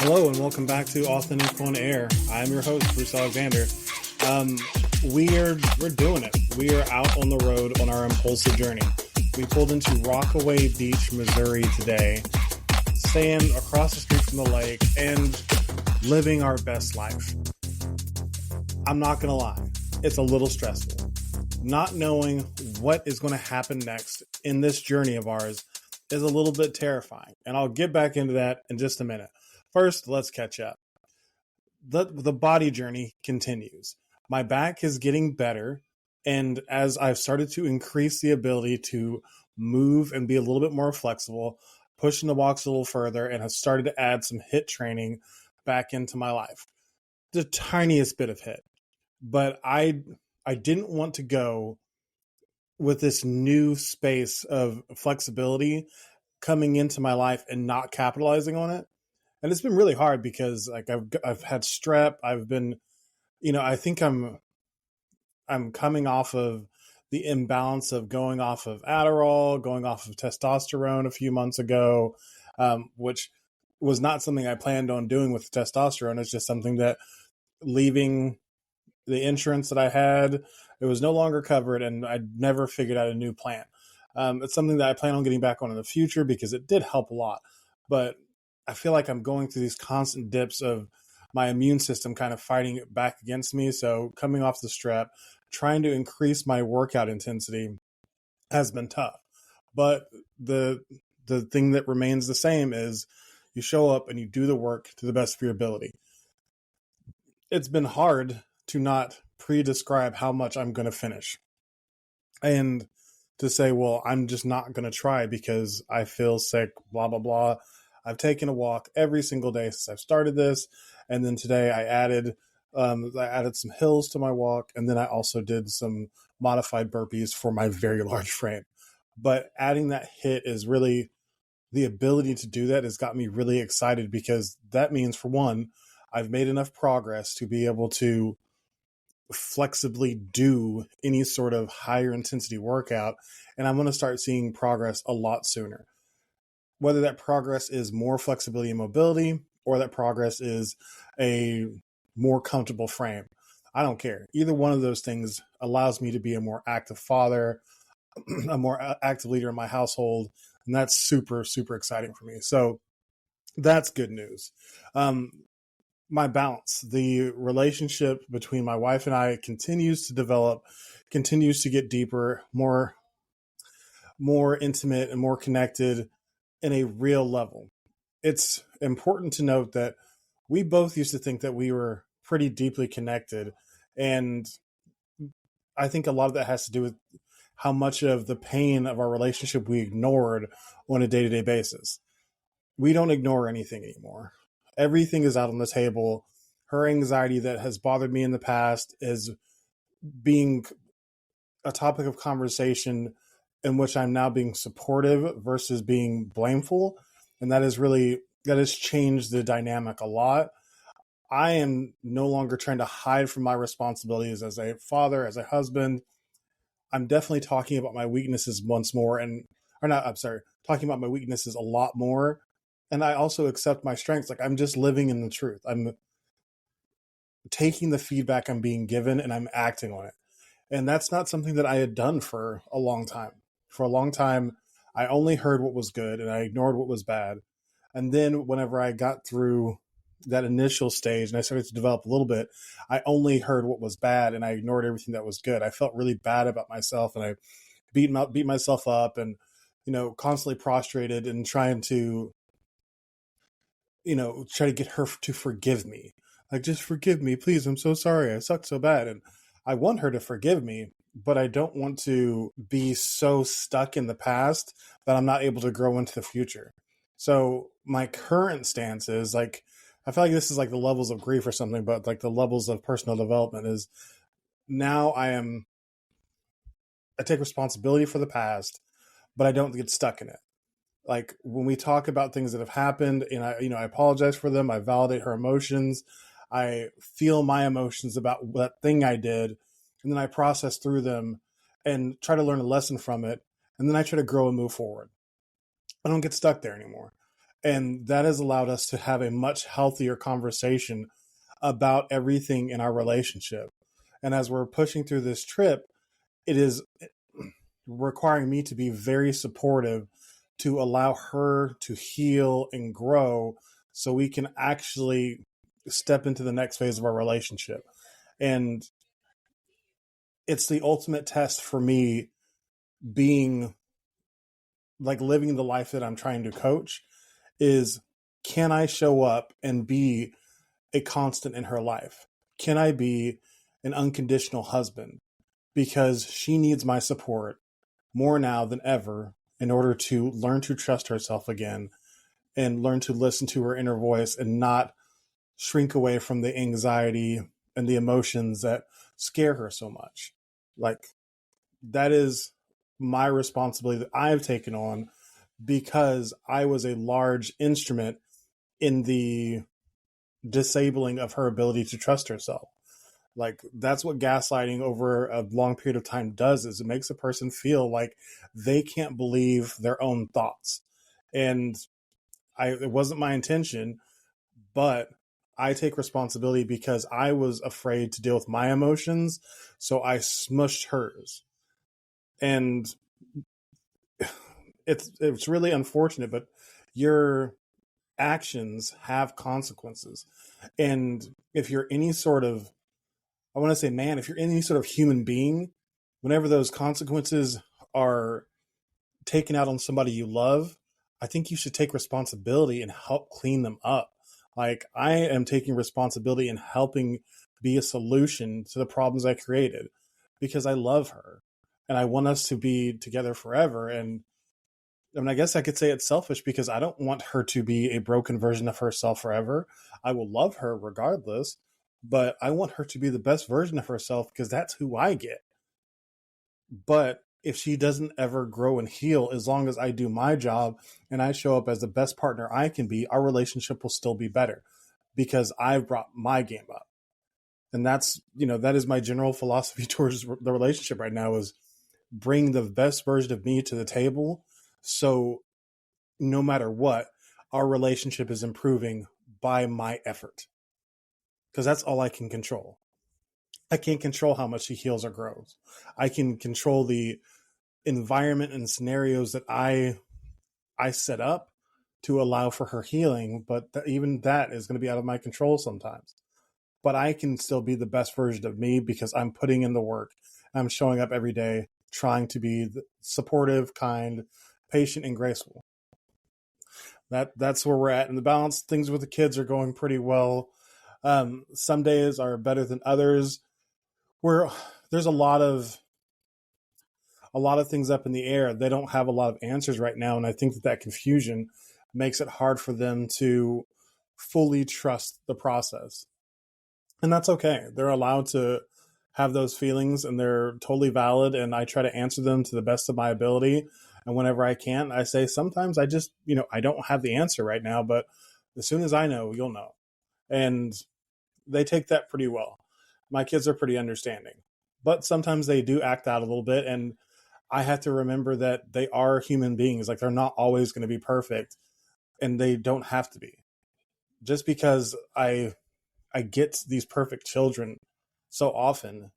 Hello and welcome back to Authentic on Air. I'm your host, Bruce Alexander. Um, we're doing it. We are out on the road on our Impulsive Journey. We pulled into Rockaway Beach, Missouri today, staying across the street from the lake and living our best life. I'm not gonna lie, it's a little stressful. Not knowing what is going to happen next in this journey of ours is a little bit terrifying, and I'll get back into that in just a minute. First, let's catch up. The body journey continues. My back is getting better, and as I've started to increase the ability to move and be a little bit more flexible, pushing the box a little further, and have started to add some HIIT training back into my life. The tiniest bit of HIIT, but I didn't want to go with this new space of flexibility coming into my life and not capitalizing on it. And it's been really hard because I've had strep. I've been, I think I'm coming off of the imbalance of going off of Adderall, going off of testosterone a few months ago, which was not something I planned on doing with testosterone. It's just something that leaving the insurance that I had, it was no longer covered, and I never figured out a new plan. It's something that I plan on getting back on in the future because it did help a lot. But I feel like I'm going through these constant dips of my immune system kind of fighting it back against me. So coming off the strep, trying to increase my workout intensity has been tough. But the thing that remains the same is you show up and you do the work to the best of your ability. It's been hard to not pre-describe how much I'm going to finish and to say, well, I'm just not going to try because I feel sick, blah, blah, blah. I've taken a walk every single day since I've started this. And then today I added some hills to my walk. And then I also did some modified burpees for my very large frame. But adding that HIIT is really, the ability to do that has got me really excited because that means, for one, I've made enough progress to be able to flexibly do any sort of higher intensity workout. And I'm going to start seeing progress a lot sooner. Whether that progress is more flexibility and mobility or that progress is a more comfortable frame, I don't care. Either one of those things allows me to be a more active father, a more active leader in my household. And that's super, super exciting for me. So that's good news. My balance, the relationship between my wife and I continues to develop, continues to get deeper, more intimate and more connected in a real level. It's important to note that we both used to think that we were pretty deeply connected. And I think a lot of that has to do with how much of the pain of our relationship we ignored on a day-to-day basis. We don't ignore anything anymore. Everything is out on the table. Her anxiety that has bothered me in the past is being a topic of conversation in which I'm now being supportive versus being blameful. And that has changed the dynamic a lot. I am no longer trying to hide from my responsibilities as a father, as a husband. I'm definitely talking about my weaknesses once more talking about my weaknesses a lot more. And I also accept my strengths. Like, I'm just living in the truth. I'm taking the feedback I'm being given and I'm acting on it. And that's not something that I had done for a long time. For a long time, I only heard what was good and I ignored what was bad. And then whenever I got through that initial stage and I started to develop a little bit, I only heard what was bad and I ignored everything that was good. I felt really bad about myself and I beat myself up and, constantly prostrated and trying to, try to get her to forgive me. Like, just forgive me, please. I'm so sorry. I sucked so bad. And I want her to forgive me, but I don't want to be so stuck in the past that I'm not able to grow into the future. So my current stance is like, I feel like this is like the levels of grief or something, but like the levels of personal development is now I take responsibility for the past, but I don't get stuck in it. Like, when we talk about things that have happened and I apologize for them, I validate her emotions. I feel my emotions about that thing I did, and then I process through them and try to learn a lesson from it. And then I try to grow and move forward. I don't get stuck there anymore. And that has allowed us to have a much healthier conversation about everything in our relationship. And as we're pushing through this trip, it is requiring me to be very supportive to allow her to heal and grow so we can actually step into the next phase of our relationship. And it's the ultimate test for me being like living the life that I'm trying to coach is, can I show up and be a constant in her life? Can I be an unconditional husband? Because she needs my support more now than ever in order to learn to trust herself again and learn to listen to her inner voice and not shrink away from the anxiety and the emotions that scare her so much. Like, that is my responsibility that I've taken on because I was a large instrument in the disabling of her ability to trust herself. Like, that's what gaslighting over a long period of time does, is it makes a person feel like they can't believe their own thoughts. And it wasn't my intention, but I take responsibility because I was afraid to deal with my emotions, so I smushed hers. And it's really unfortunate, but your actions have consequences. And if you're any sort of, I want to say, man, if you're any sort of human being, whenever those consequences are taken out on somebody you love, I think you should take responsibility and help clean them up. Like, I am taking responsibility and helping be a solution to the problems I created because I love her and I want us to be together forever. And I mean, I guess I could say it's selfish because I don't want her to be a broken version of herself forever. I will love her regardless, but I want her to be the best version of herself because that's who I get. But if she doesn't ever grow and heal, as long as I do my job and I show up as the best partner I can be, our relationship will still be better because I've brought my game up. And that's, that is my general philosophy towards the relationship right now, is bring the best version of me to the table. So no matter what, our relationship is improving by my effort, because that's all I can control. I can't control how much she heals or grows. I can control the environment and scenarios that I set up to allow for her healing, but even that is going to be out of my control sometimes. But I can still be the best version of me because I'm putting in the work. I'm showing up every day, trying to be supportive, kind, patient, and graceful. That's where we're at. And the balance, things with the kids are going pretty well. Some days are better than others. There's a lot of things up in the air. They don't have a lot of answers right now, and I think that confusion makes it hard for them to fully trust the process. And that's okay. They're allowed to have those feelings, and they're totally valid, and I try to answer them to the best of my ability. And whenever I can, I say sometimes I just, I don't have the answer right now, but as soon as I know, you'll know. And they take that pretty well. My kids are pretty understanding, but sometimes they do act out a little bit, and I have to remember that they are human beings. Like, they're not always going to be perfect, and they don't have to be. Just because I get these perfect children so often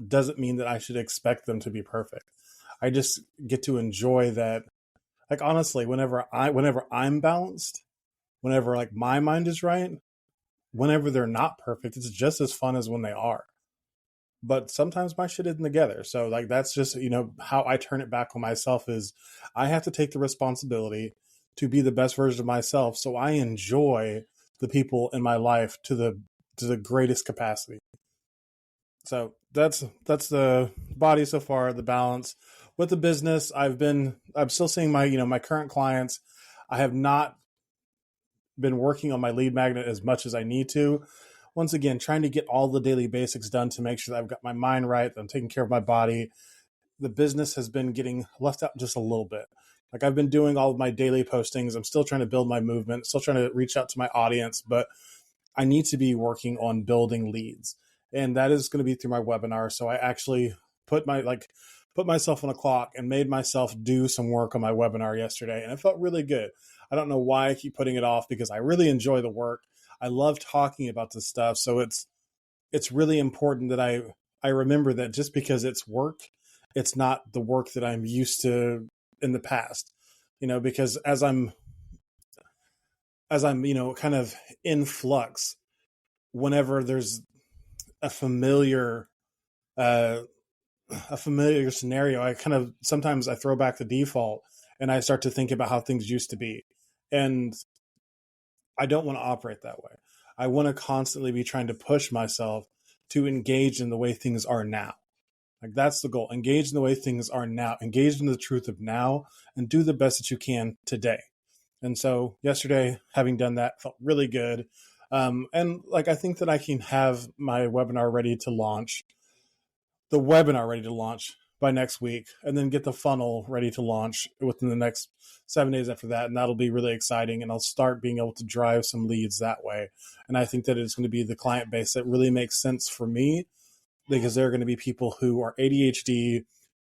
doesn't mean that I should expect them to be perfect. I just get to enjoy that. Like, honestly, whenever I'm balanced, whenever like my mind is right, whenever they're not perfect, it's just as fun as when they are. But sometimes my shit isn't together. So like, that's just, how I turn it back on myself is I have to take the responsibility to be the best version of myself. So I enjoy the people in my life to the greatest capacity. So that's the body so far, the balance. With the business, I'm still seeing my current clients. I have not been working on my lead magnet as much as I need to. Once again, trying to get all the daily basics done to make sure that I've got my mind right, that I'm taking care of my body. The business has been getting left out just a little bit. Like, I've been doing all of my daily postings. I'm still trying to build my movement, still trying to reach out to my audience, but I need to be working on building leads. And that is going to be through my webinar. So I actually put put myself on a clock and made myself do some work on my webinar yesterday, and it felt really good. I don't know why I keep putting it off, because I really enjoy the work. I love talking about this stuff. So it's really important that I remember that just because it's work, it's not the work that I'm used to in the past. Because as I'm kind of in flux, whenever there's a familiar uh, a familiar scenario, I kind of sometimes I throw back the default and I start to think about how things used to be. And I don't want to operate that way. I want to constantly be trying to push myself to engage in the way things are now. Like, that's the goal. Engage in the way things are now. Engage in the truth of now and do the best that you can today. And so yesterday, having done that, felt really good. And like, I think that I can have my webinar ready to launch, the webinar ready to launch by next week, and then get the funnel ready to launch within the next 7 days after that. And that'll be really exciting. And I'll start being able to drive some leads that way. And I think that it's going to be the client base that really makes sense for me, because there are going to be people who are ADHD,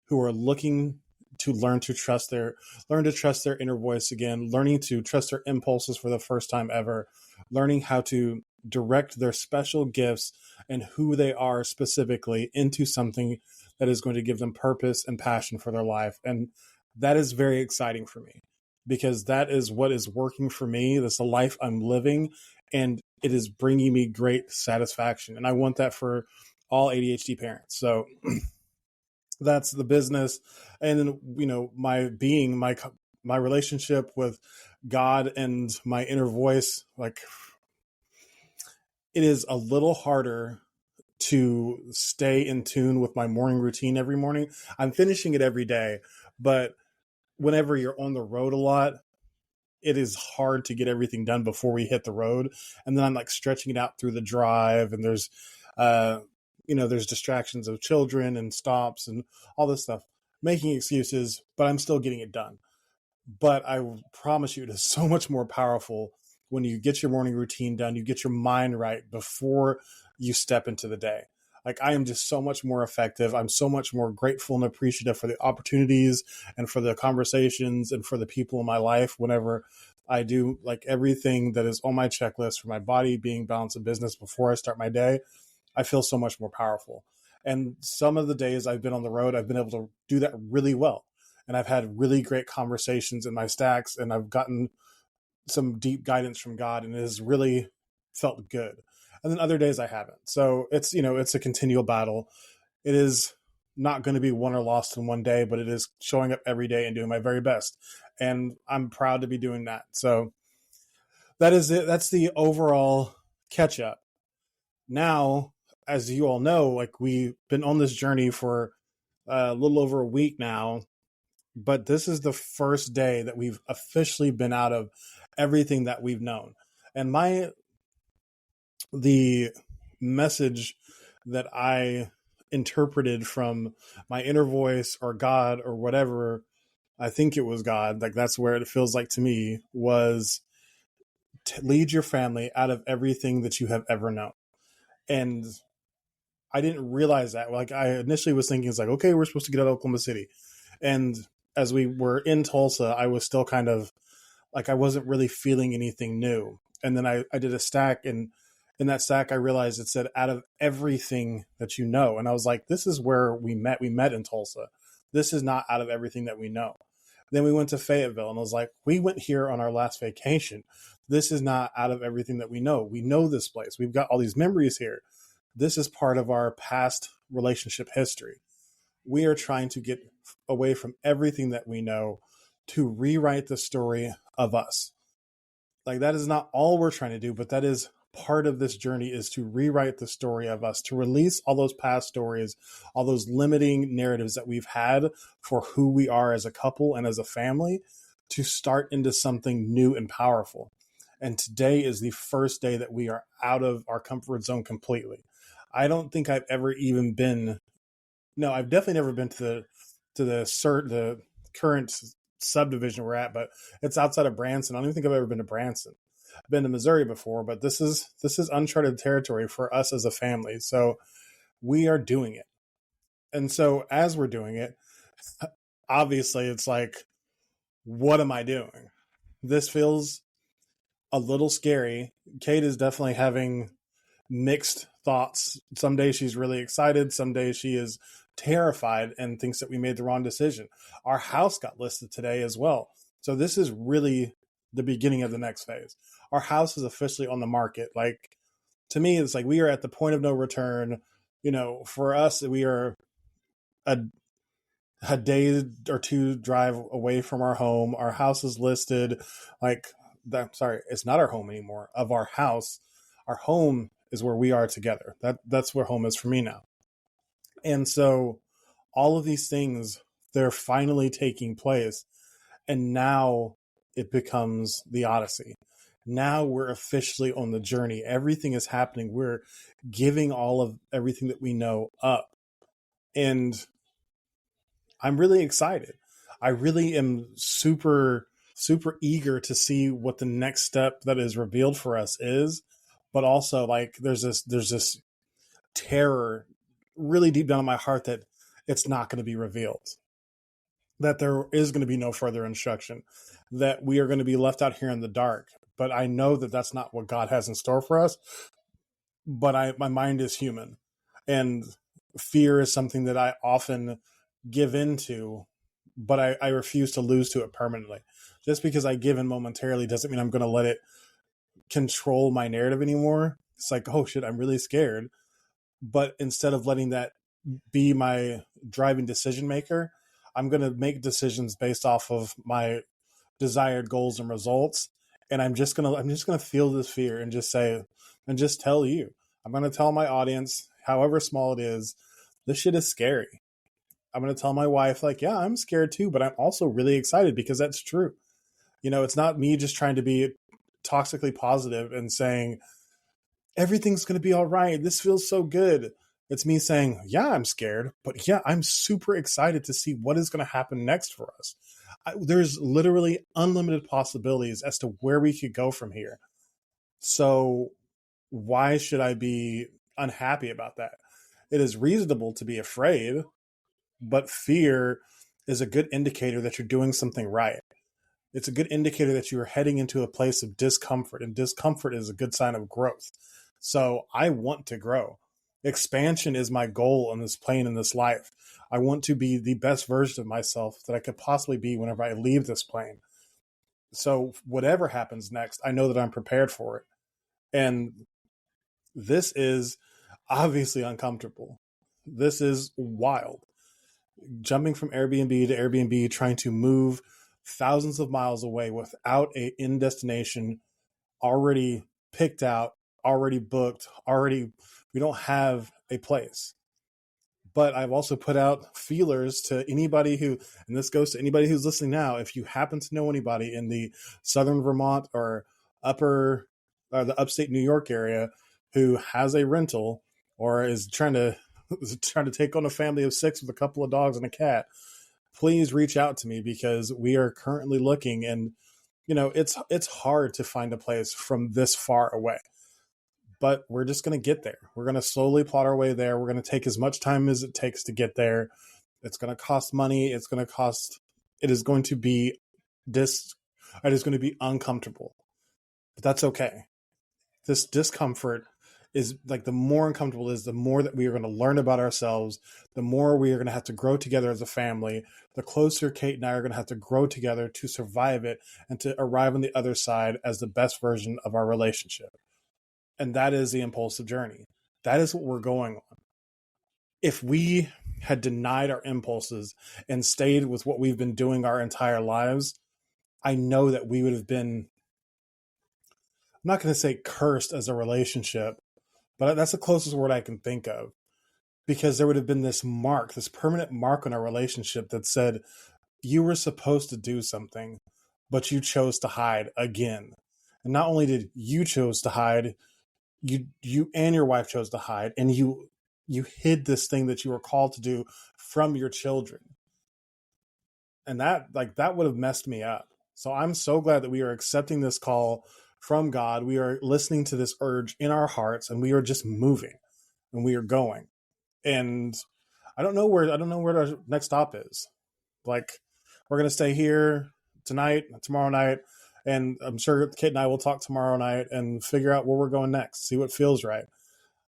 who are looking to learn to trust their inner voice again, learning to trust their impulses for the first time ever, learning how to direct their special gifts and who they are specifically into something that is going to give them purpose and passion for their life. And that is very exciting for me, because that is what is working for me. That's the life I'm living, and it is bringing me great satisfaction. And I want that for all ADHD parents. So that's the business. And then, my relationship with God and my inner voice, like, it is a little harder to stay in tune with my morning routine every morning. I'm finishing it every day, but whenever you're on the road a lot, it is hard to get everything done before we hit the road. And then I'm like stretching it out through the drive, and there's distractions of children and stops and all this stuff, making excuses, but I'm still getting it done. But I promise you, it is so much more powerful when you get your morning routine done, you get your mind right before you step into the day. Like, I am just so much more effective. I'm so much more grateful and appreciative for the opportunities and for the conversations and for the people in my life whenever I do like everything that is on my checklist for my body, being, balance, and business before I start my day. I feel so much more powerful. And some of the days I've been on the road, I've been able to do that really well. And I've had really great conversations in my stacks, and I've gotten some deep guidance from God, and it has really felt good. And then other days I haven't. So it's a continual battle. It is not going to be won or lost in one day, but it is showing up every day and doing my very best. And I'm proud to be doing that. So that is it. That's the overall catch up. Now, as you all know, like, we've been on this journey for a little over a week now, but this is the first day that we've officially been out of everything that we've known. And the message that I interpreted from my inner voice or God or whatever, I think it was God, like, that's where it feels like to me, was to lead your family out of everything that you have ever known. And I didn't realize that. Like, I initially was thinking, it's like, okay, we're supposed to get out of Oklahoma City. And as we were in Tulsa, I was still kind of like, I wasn't really feeling anything new. And then I did a stack, and in that stack, I realized it said, out of everything that you know. And I was like, this is where we met. We met in Tulsa. This is not out of everything that we know. Then we went to Fayetteville, and I was like, we went here on our last vacation. This is not out of everything that we know. We know this place. We've got all these memories here. This is part of our past relationship history. We are trying to get away from everything that we know to rewrite the story of us. Like, that is not all we're trying to do, but that is part of this journey, is to rewrite the story of us, to release all those past stories, all those limiting narratives that we've had for who we are as a couple and as a family, to start into something new and powerful. And today is the first day that we are out of our comfort zone completely. I don't think I've ever even been, no, I've definitely never been to the current subdivision we're at, but it's outside of Branson. I don't even think I've ever been to Branson. I've been to Missouri before, but this is uncharted territory for us as a family. So we are doing it. And so as we're doing it, Obviously, it's like, what am I doing? This feels a little scary. Kate is definitely having mixed thoughts. Some days she's really excited. Some days she is terrified and thinks that we made the wrong decision. Our house got listed today as well. So this is really the beginning of the next phase. Our house is officially on the market. Like, to me, it's like we are at the point of no return. For us, we are a, a day or two drive away from our home. Our house is listed. Like, sorry, it's not our home anymore. Of our house, our home is where we are together. That's where home is for me now. And so all of these things, they're finally taking place. And now it becomes the Odyssey. Now we're officially on the journey. Everything is happening. We're giving all of everything that we know up. And I'm really excited. I really am super, super eager to see what the next step that is revealed for us is. But also, like, there's this terror really deep down in my heart that it's not going to be revealed, that there is going to be no further instruction, that we are going to be left out here in the dark. But I know that that's not what God has in store for us. But my mind is human, and fear is something that I often give into, but I refuse to lose to it permanently. Just because I give in momentarily doesn't mean I'm going to let it control my narrative anymore. It's like, oh shit, I'm really scared. But instead of letting that be my driving decision maker, I'm going to make decisions based off of my desired goals and results. And I'm just going to feel this fear and just say, and just tell you, I'm going to tell my audience, however small it is, this shit is scary. I'm going to tell my wife, like, yeah, I'm scared too, but I'm also really excited because that's true. It's not me just trying to be toxically positive and saying, everything's going to be all right. This feels so good. It's me saying, yeah, I'm scared, but yeah, I'm super excited to see what is going to happen next for us. There's literally unlimited possibilities as to where we could go from here. So why should I be unhappy about that? It is reasonable to be afraid, but fear is a good indicator that you're doing something right. It's a good indicator that you are heading into a place of discomfort, and discomfort is a good sign of growth. So I want to grow. Expansion is my goal on this plane, in this life. I want to be the best version of myself that I could possibly be whenever I leave this plane. So whatever happens next, I know that I'm prepared for it. And this is obviously uncomfortable. This is wild. Jumping from Airbnb to Airbnb, trying to move thousands of miles away without a in destination already picked out, already booked, we don't have a place. But I've also put out feelers to anybody who, and this goes to anybody who's listening now, if you happen to know anybody in the southern Vermont or the upstate New York area who has a rental or is trying to take on a family of 6 with a couple of dogs and a cat, please reach out to me, because we are currently looking, and it's hard to find a place from this far away. But we're just going to get there. We're going to slowly plot our way there. We're going to take as much time as it takes to get there. It's going to cost money. It is going to be it is going to be uncomfortable. But that's okay. This discomfort is like, the more uncomfortable it is, the more that we are going to learn about ourselves, the more we are going to have to grow together as a family, the closer Kate and I are going to have to grow together to survive it and to arrive on the other side as the best version of our relationship. And that is the impulsive journey. That is what we're going on. If we had denied our impulses and stayed with what we've been doing our entire lives, I know that we would have been, I'm not going to say cursed as a relationship, but that's the closest word I can think of. Because there would have been this permanent mark on our relationship that said, you were supposed to do something, but you chose to hide again. And not only did you chose to hide, you and your wife chose to hide, and you hid this thing that you were called to do from your children. And that would have messed me up. So I'm so glad that we are accepting this call from God. We are listening to this urge in our hearts, and we are just moving, and we are going. And I don't know where our next stop is. Like, we're going to stay here tonight, tomorrow night, and I'm sure Kate and I will talk tomorrow night and figure out where we're going next, see what feels right.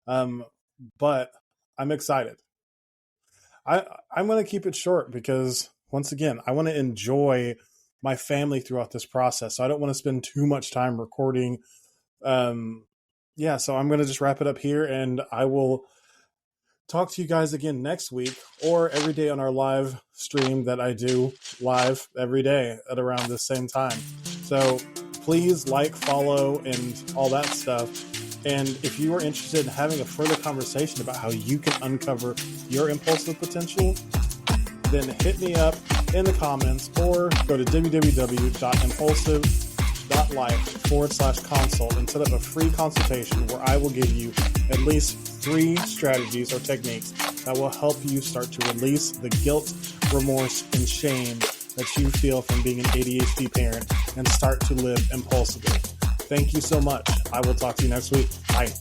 But I'm excited. I'm going to keep it short because, once again, I want to enjoy my family throughout this process. So I don't want to spend too much time recording. So I'm going to just wrap it up here, and I will talk to you guys again next week or every day on our live stream that I do live every day at around the same time. So please like, follow, and all that stuff. And if you are interested in having a further conversation about how you can uncover your impulsive potential, then hit me up in the comments or go to www.impulsive.life/consult and set up a free consultation where I will give you at least 3 strategies or techniques that will help you start to release the guilt, remorse, and shame that you feel from being an ADHD parent and start to live impulsively. Thank you so much. I will talk to you next week. Bye.